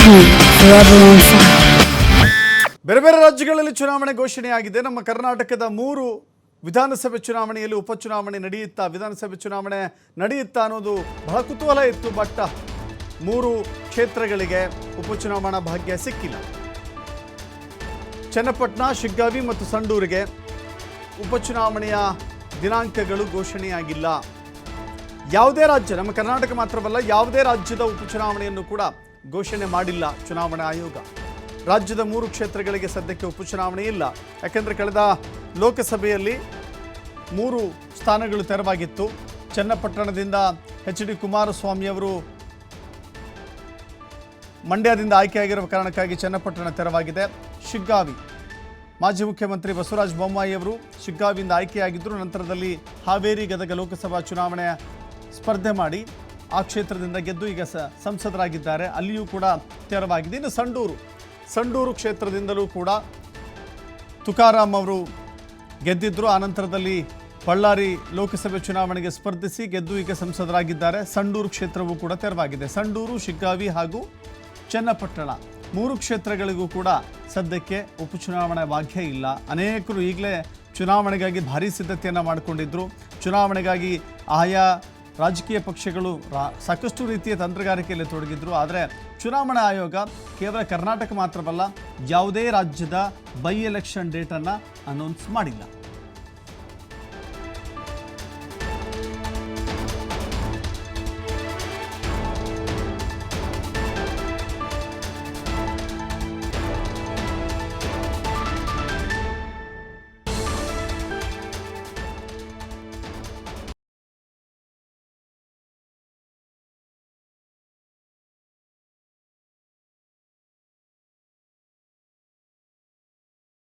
forever on fire. ಬೇರೆ ಬೇರೆ ರಾಜ್ಯಗಳಲ್ಲಿ ಚುನಾವಣೆ ಘೋಷಣೆಯಾಗಿದೆ. ನಮ್ಮ ಕರ್ನಾಟಕದ 3 ವಿಧಾನಸಭೆ ಚುನಾವಣೆಯಲ್ಲಿ ಉಪಚುನಾವಣೆ ನಡೆಯುತ್ತಾ, ವಿಧಾನಸಭೆ ಚುನಾವಣೆ ನಡೆಯುತ್ತಾ ಅನ್ನೋದು ಬಹಳ ಕುತೂಹಲ ಇತ್ತು. ಬಟ್ 3 ಕ್ಷೇತ್ರಗಳಿಗೆ ಉಪಚುನಾವಣಾ ಭಾಗ್ಯ ಸಿಕ್ಕಿಲ್ಲ. ಚನ್ನಪಟ್ಟಣ, ಶಿಗ್ಗಾವಿ ಮತ್ತು ಸಂಡೂರಿಗೆ ಉಪಚುನಾವಣೆಯ ದಿನಾಂಕಗಳು ಘೋಷಣೆಯಾಗಿಲ್ಲ. ಯಾವುದೇ ರಾಜ್ಯ, ನಮ್ಮ ಕರ್ನಾಟಕ ಮಾತ್ರವಲ್ಲ, ಯಾವುದೇ ರಾಜ್ಯದ ಉಪಚುನಾವಣೆಯನ್ನು ಕೂಡ ಘೋಷಣೆ ಮಾಡಿಲ್ಲ ಚುನಾವಣಾ ಆಯೋಗ. ರಾಜ್ಯದ 3 ಕ್ಷೇತ್ರಗಳಿಗೆ ಸದ್ಯಕ್ಕೆ ಉಪಚುನಾವಣೆ ಇಲ್ಲ. ಯಾಕೆಂದರೆ ಕಳೆದ ಲೋಕಸಭೆಯಲ್ಲಿ 3 ಸ್ಥಾನಗಳು ತೆರವಾಗಿತ್ತು. ಚನ್ನಪಟ್ಟಣದಿಂದ ಎಚ್ ಡಿ ಕುಮಾರಸ್ವಾಮಿ ಅವರು ಮಂಡ್ಯದಿಂದ ಆಯ್ಕೆಯಾಗಿರುವ ಕಾರಣಕ್ಕಾಗಿ ಚನ್ನಪಟ್ಟಣ ತೆರವಾಗಿದೆ. ಶಿಗ್ಗಾವಿ, ಮಾಜಿ ಮುಖ್ಯಮಂತ್ರಿ ಬಸವರಾಜ ಬೊಮ್ಮಾಯಿ ಅವರು ಶಿಗ್ಗಾವಿಯಿಂದ ಆಯ್ಕೆಯಾಗಿದ್ದರು. ನಂತರದಲ್ಲಿ ಹಾವೇರಿ, ಗದಗ ಲೋಕಸಭಾ ಚುನಾವಣೆ ಸ್ಪರ್ಧೆ ಮಾಡಿ ಆ ಕ್ಷೇತ್ರದಿಂದ ಗೆದ್ದು ಈಗ ಸಂಸದರಾಗಿದ್ದಾರೆ. ಅಲ್ಲಿಯೂ ಕೂಡ ತೆರವಾಗಿದೆ. ಇನ್ನು ಸಂಡೂರು ಕ್ಷೇತ್ರದಿಂದಲೂ ಕೂಡ ತುಕಾರಾಮ್ ಅವರು ಗೆದ್ದಿದ್ದರು. ಆನಂತರದಲ್ಲಿ ಬಳ್ಳಾರಿ ಲೋಕಸಭೆ ಚುನಾವಣೆಗೆ ಸ್ಪರ್ಧಿಸಿ ಗೆದ್ದು ಈಗ ಸಂಸದರಾಗಿದ್ದಾರೆ. ಸಂಡೂರು ಕ್ಷೇತ್ರವೂ ಕೂಡ ತೆರವಾಗಿದೆ. ಸಂಡೂರು, ಶಿಗ್ಗಾವಿ ಹಾಗೂ ಚನ್ನಪಟ್ಟಣ 3 ಕ್ಷೇತ್ರಗಳಿಗೂ ಕೂಡ ಸದ್ಯಕ್ಕೆ ಉಪಚುನಾವಣಾ ಭಾಗ್ಯ ಇಲ್ಲ. ಅನೇಕರು ಈಗಲೇ ಚುನಾವಣೆಗಾಗಿ ಭಾರೀ ಸಿದ್ಧತೆಯನ್ನು ಮಾಡಿಕೊಂಡಿದ್ದರು. ಚುನಾವಣೆಗಾಗಿ ಆಯಾ ರಾಜಕೀಯ ಪಕ್ಷಗಳು ಸಾಕಷ್ಟು ರೀತಿಯ ತಂತ್ರಗಾರಿಕೆಯಲ್ಲಿ ತೊಡಗಿದ್ರು. ಆದರೆ ಚುನಾವಣಾ ಆಯೋಗ ಕೇವಲ ಕರ್ನಾಟಕ ಮಾತ್ರವಲ್ಲ, ಯಾವುದೇ ರಾಜ್ಯದ ಬೈ ಎಲೆಕ್ಷನ್ ಡೇಟನ್ನು ಅನೌನ್ಸ್ ಮಾಡಿಲ್ಲ.